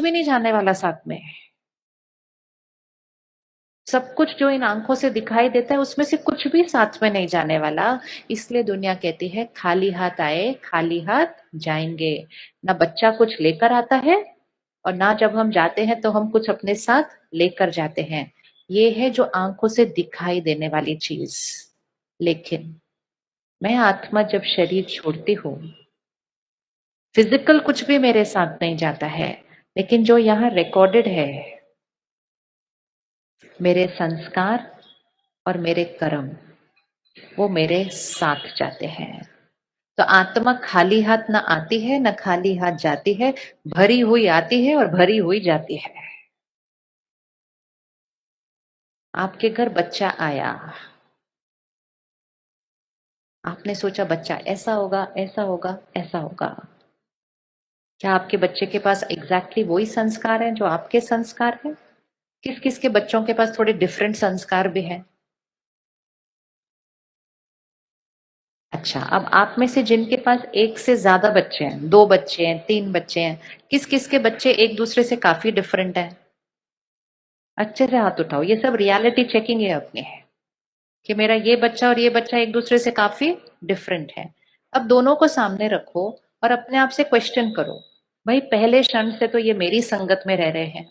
भी नहीं जाने वाला साथ में। सब कुछ जो इन आंखों से दिखाई देता है उसमें से कुछ भी साथ में नहीं जाने वाला। इसलिए दुनिया कहती है खाली हाथ आए खाली हाथ जाएंगे। ना बच्चा कुछ लेकर आता है और ना जब हम जाते हैं तो हम कुछ अपने साथ लेकर जाते हैं। ये है जो आंखों से दिखाई देने वाली चीज। लेकिन मैं आत्मा जब शरीर छोड़ती हूँ, फिजिकल कुछ भी मेरे साथ नहीं जाता है, लेकिन जो यहाँ रिकॉर्डेड है, मेरे संस्कार और मेरे कर्म, वो मेरे साथ जाते हैं। तो आत्मा खाली हाथ ना आती है ना खाली हाथ जाती है, भरी हुई आती है और भरी हुई जाती है। आपके घर बच्चा आया, आपने सोचा बच्चा ऐसा होगा ऐसा होगा ऐसा होगा। क्या आपके बच्चे के पास एग्जैक्टली वही संस्कार है जो आपके संस्कार है? किस किस के बच्चों के पास थोड़े डिफरेंट संस्कार भी हैं? अच्छा, अब आप में से जिनके पास एक से ज्यादा बच्चे हैं, दो बच्चे हैं, तीन बच्चे हैं, किस किस के बच्चे एक दूसरे से काफी डिफरेंट हैं? अच्छे से हाथ उठाओ। ये सब रियलिटी चेकिंग है अपनी है कि मेरा ये बच्चा और ये बच्चा एक दूसरे से काफी डिफरेंट है। अब दोनों को सामने रखो और अपने आप से क्वेश्चन करो, भाई पहले क्षण से तो ये मेरी संगत में रह रहे हैं,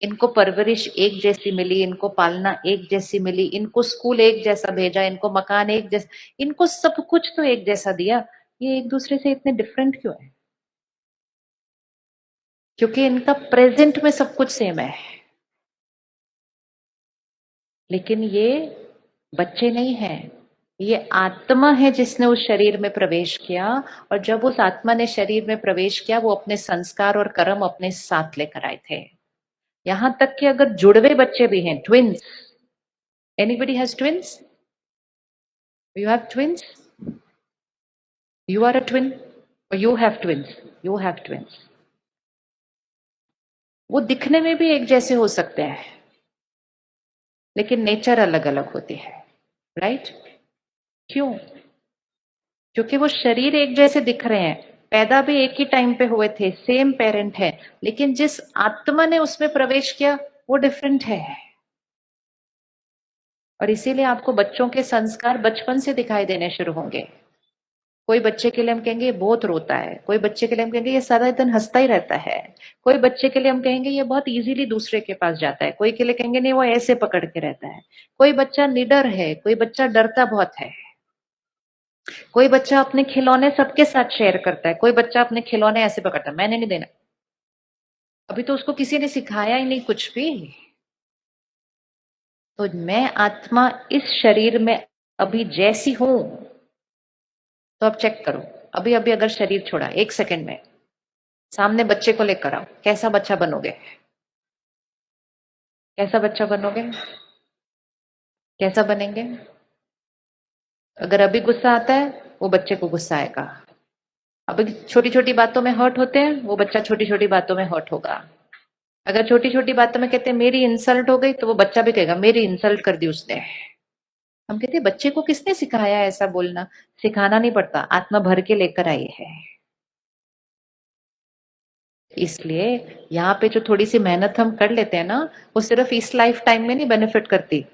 इनको परवरिश एक जैसी मिली, इनको पालना एक जैसी मिली, इनको स्कूल एक जैसा भेजा, इनको मकान एक जैसा, इनको सब कुछ तो एक जैसा दिया, ये एक दूसरे से इतने डिफरेंट क्यों है? क्योंकि इनका प्रेजेंट में सब कुछ सेम है। लेकिन ये बच्चे नहीं है, ये आत्मा है जिसने उस शरीर में प्रवेश किया। और जब उस आत्मा ने शरीर में प्रवेश किया, वो अपने संस्कार और कर्म अपने साथ लेकर आए थे। यहां तक कि अगर जुड़वे बच्चे भी हैं, twins, anybody has twins? You have twins? You are a twin? You have twins? You have twins. वो दिखने में भी एक जैसे हो सकते हैं, लेकिन नेचर अलग अलग होती है, राइट? क्यों? क्योंकि वो शरीर एक जैसे दिख रहे हैं, पैदा भी एक ही टाइम पे हुए थे, सेम पेरेंट है, लेकिन जिस आत्मा ने उसमें प्रवेश किया वो डिफरेंट है। और इसीलिए आपको बच्चों के संस्कार बचपन से दिखाई देने शुरू होंगे। कोई बच्चे के लिए हम कहेंगे ये बहुत रोता है, कोई बच्चे के लिए हम कहेंगे ये सारा दिन हंसता ही रहता है, कोई बच्चे के लिए हम कहेंगे ये बहुत इजीली दूसरे के पास जाता है, कोई के लिए कहेंगे नहीं वो ऐसे पकड़ के रहता है, कोई बच्चा निडर है, कोई बच्चा डरता बहुत है, कोई बच्चा अपने खिलौने सबके साथ शेयर करता है, कोई बच्चा अपने खिलौने ऐसे पकड़ता है, मैंने नहीं देना। अभी तो उसको किसी ने सिखाया ही नहीं कुछ भी। तो मैं आत्मा इस शरीर में अभी जैसी हूं, तो अब चेक करो, अभी अभी अगर शरीर छोड़ा एक सेकंड में, सामने बच्चे को लेकर आओ, कैसा बच्चा बनोगे? कैसा बच्चा बनोगे? कैसा बनेंगे? अगर अभी गुस्सा आता है, वो बच्चे को गुस्सा आएगा। अभी छोटी छोटी बातों में हर्ट होते हैं, वो बच्चा छोटी छोटी बातों में हर्ट होगा। अगर छोटी छोटी बातों में कहते हैं मेरी इंसल्ट हो गई, तो वो बच्चा भी कहेगा मेरी इंसल्ट कर दी उसने। हम कहते हैं बच्चे को किसने सिखाया ऐसा बोलना? सिखाना नहीं पड़ता, आत्मा भर के लेकर आई है। इसलिए यहाँ पे जो थोड़ी सी मेहनत हम कर लेते हैं ना, वो सिर्फ इस लाइफ टाइम में नहीं बेनिफिट करती,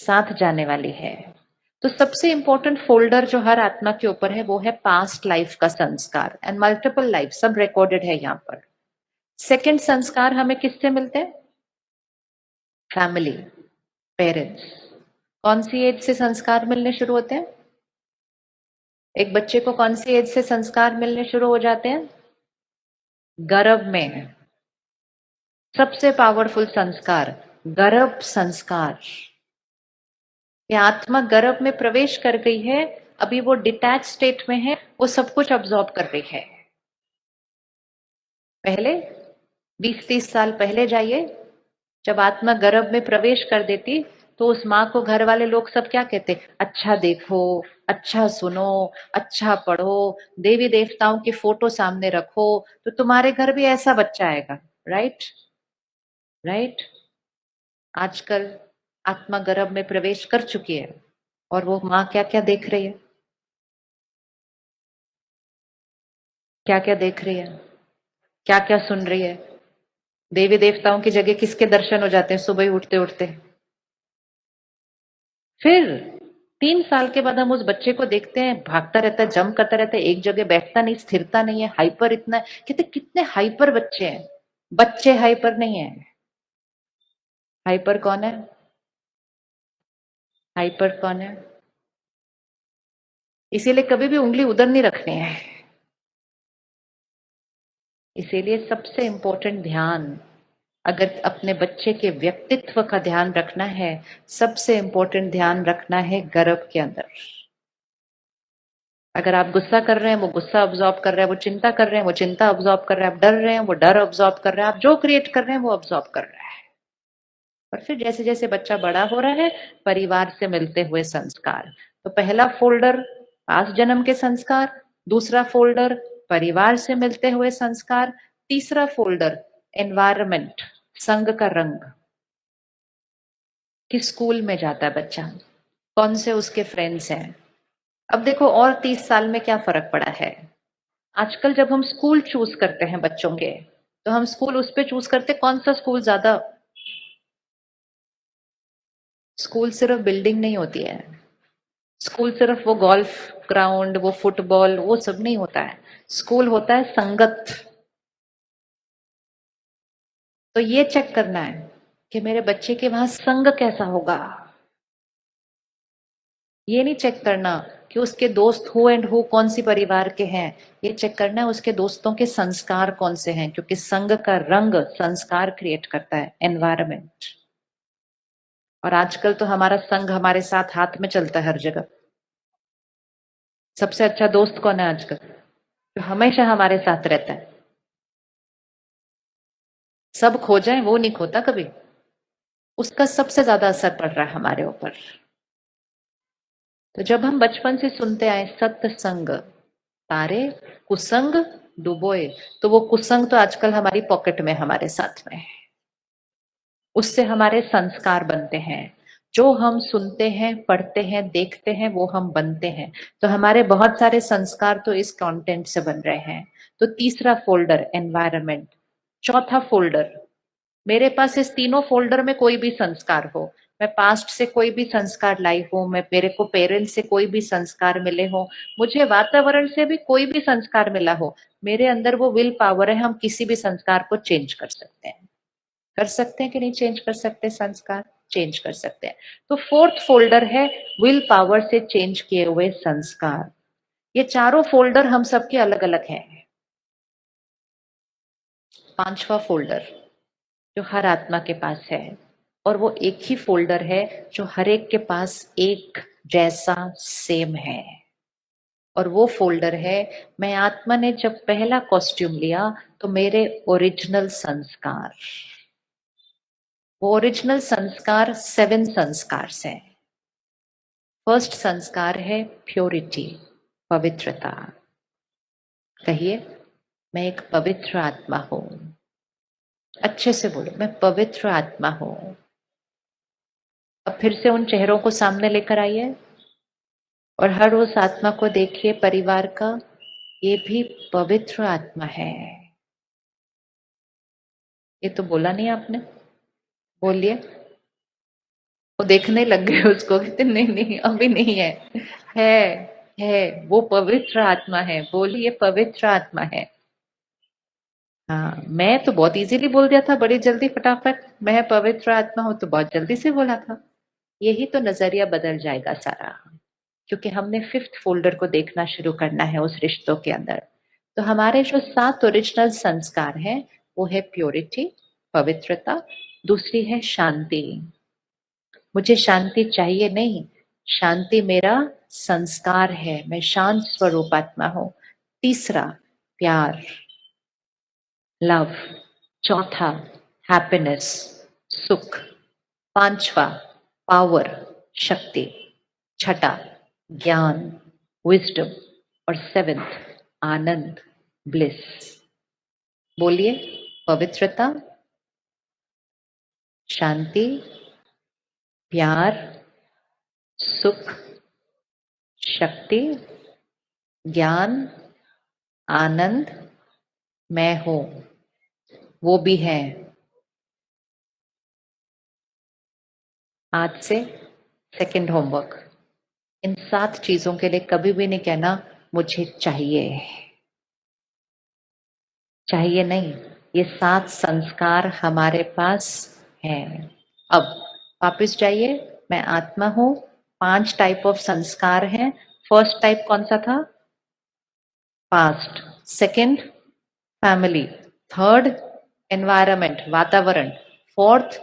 साथ जाने वाली है। तो सबसे इंपॉर्टेंट फोल्डर जो हर आत्मा के ऊपर है वो है पास्ट लाइफ का संस्कार, एंड मल्टीपल लाइफ सब रिकॉर्डेड है यहाँ पर। सेकंड संस्कार हमें किससे मिलते हैं? Family, parents. कौन सी एज से संस्कार मिलने शुरू होते हैं? एक बच्चे को कौन सी एज से संस्कार मिलने शुरू हो जाते हैं? गर्भ में। सबसे पावरफुल संस्कार गर्भ संस्कार। ये आत्मा गर्भ में प्रवेश कर गई है, अभी वो डिटैच स्टेट में है, वो सब कुछ अब्सॉर्ब कर रही है। पहले 20-30 साल पहले जाइए, जब आत्मा गर्भ में प्रवेश कर देती, तो उस माँ को घर वाले लोग सब क्या कहते? अच्छा देखो, अच्छा सुनो, अच्छा पढ़ो, देवी देवताओं की फोटो सामने रखो, तो तुम्हारे घर भी ऐसा बच्चा आएगा। राइट? राइट? आजकल आत्मा गर्भ में प्रवेश कर चुकी है, और वो माँ क्या क्या देख रही है? क्या क्या देख रही है? क्या क्या सुन रही है। देवी देवताओं की जगह किसके दर्शन हो जाते हैं सुबह ही उठते उठते। फिर 3 साल के बाद हम उस बच्चे को देखते हैं, भागता रहता है, जंप करता रहता है, एक जगह बैठता नहीं, स्थिरता नहीं है, हाइपर इतना है। कहते कितने हाइपर बच्चे हैं। बच्चे हाइपर नहीं है। हाइपर कौन है? हाइपर कौन है? इसीलिए कभी भी उंगली उधर नहीं रखनी है। इसीलिए सबसे इंपॉर्टेंट ध्यान, अगर अपने बच्चे के व्यक्तित्व का ध्यान रखना है, सबसे इंपॉर्टेंट ध्यान रखना है गर्भ के अंदर। अगर आप गुस्सा कर रहे हैं, वो गुस्सा ऑब्जॉर्व कर रहा है, वो चिंता कर रहे हैं, वो चिंता ऑब्जॉर्व कर रहा है, आप डर रहे हैं, वो डर ऑब्जॉर्व कर रहा है, आप जो क्रिएट कर रहे हैं वो ऑब्जॉर्व कर रहा है। और फिर जैसे जैसे बच्चा बड़ा हो रहा है, परिवार से मिलते हुए संस्कार। तो पहला फोल्डर पास जन्म के संस्कार, दूसरा फोल्डर परिवार से मिलते हुए संस्कार, तीसरा फोल्डर एनवायरमेंट, संग का रंग। किस स्कूल में जाता है बच्चा, कौन से उसके फ्रेंड्स हैं। अब देखो और 30 साल में क्या फर्क पड़ा है। आजकल जब हम स्कूल चूज करते हैं बच्चों के, तो हम स्कूल उस पे चूज करते कौन सा स्कूल ज्यादा। स्कूल सिर्फ बिल्डिंग नहीं होती है। स्कूल सिर्फ वो गोल्फ ग्राउंड, वो फुटबॉल, वो सब नहीं होता है। स्कूल होता है संगत। तो ये चेक करना है कि मेरे बच्चे के वहां संग कैसा होगा। ये नहीं चेक करना कि उसके दोस्त हु एंड हु कौन सी परिवार के हैं। ये चेक करना है उसके दोस्तों के संस्कार कौन से हैं, क्योंकि संग का रंग संस्कार क्रिएट करता है, एनवायरमेंट। और आजकल तो हमारा संग हमारे साथ हाथ में चलता है हर जगह। सबसे अच्छा दोस्त कौन है आजकल, जो हमेशा हमारे साथ रहता है। सब खो जाए वो नहीं खोता कभी। उसका सबसे ज्यादा असर पड़ रहा है हमारे ऊपर। तो जब हम बचपन से सुनते आए सत्संग तारे कुसंग डुबोए, तो वो कुसंग तो आजकल हमारी पॉकेट में हमारे साथ में है। उससे हमारे संस्कार बनते हैं। जो हम सुनते हैं, पढ़ते हैं, देखते हैं, वो हम बनते हैं। तो हमारे बहुत सारे संस्कार तो इस कंटेंट से बन रहे हैं। तो तीसरा फोल्डर एनवायरनमेंट। चौथा फोल्डर, मेरे पास इस तीनों फोल्डर में कोई भी संस्कार हो, मैं पास्ट से कोई भी संस्कार लाई हूं, मैं मेरे को पेरेंट्स से कोई भी संस्कार मिले हो, मुझे वातावरण से भी कोई भी संस्कार मिला हो, मेरे अंदर वो विल पावर है, हम किसी भी संस्कार को चेंज कर सकते हैं। कर सकते हैं कि नहीं चेंज कर सकते संस्कार? चेंज कर सकते हैं। तो फोर्थ फोल्डर है विल पावर से चेंज किए हुए संस्कार। ये चारों फोल्डर हम सबके अलग अलग हैं। पांचवा फोल्डर जो हर आत्मा के पास है, और वो एक ही फोल्डर है जो हर एक के पास एक जैसा सेम है। और वो फोल्डर है, मैं आत्मा ने जब पहला कॉस्ट्यूम लिया तो मेरे ओरिजिनल संस्कार। वो ओरिजिनल संस्कार 7 संस्कार से। फर्स्ट संस्कार है प्योरिटी, पवित्रता। कहिए, मैं एक पवित्र आत्मा हूं। अच्छे से बोलो, मैं पवित्र आत्मा हूं। अब फिर से उन चेहरों को सामने लेकर आइए और हर उस आत्मा को देखिए परिवार का, ये भी पवित्र आत्मा है। ये तो बोला नहीं आपने, बोलिए। वो देखने लग गए उसको, कहते नहीं नहीं अभी नहीं है। है है, वो पवित्र आत्मा है, बोलिए पवित्र आत्मा है। हाँ, मैं तो बहुत इजीली बोल दिया था, बड़ी जल्दी फटाफट, मैं पवित्र आत्मा हूं तो बहुत जल्दी से बोला था। यही तो नजरिया बदल जाएगा सारा, क्योंकि हमने फिफ्थ फोल्डर को देखना शुरू करना है उस रिश्तों के अंदर। तो हमारे जो 7 ओरिजिनल संस्कार हैं, वो है प्योरिटी, पवित्रता। दूसरी है शांति, मुझे शांति चाहिए नहीं, शांति मेरा संस्कार है, मैं शांत स्वरूप आत्मा हूं। तीसरा प्यार, लव। चौथा हैप्पीनेस, सुख। पांचवा पावर, शक्ति। छठा ज्ञान, विजडम। और सेवेंथ आनंद, ब्लिस। बोलिए, पवित्रता, शांति, प्यार, सुख, शक्ति, ज्ञान, आनंद, मैं हूं। वो भी है। आज से सेकंड होमवर्क, इन 7 चीजों के लिए कभी भी नहीं कहना मुझे चाहिए। चाहिए नहीं, ये 7 संस्कार हमारे पास हैं। अब वापस जाइए, मैं आत्मा हूं, 5 टाइप ऑफ संस्कार हैं। फर्स्ट टाइप कौन सा था? Past. Second, family. Third, environment, वातावरण। फोर्थ,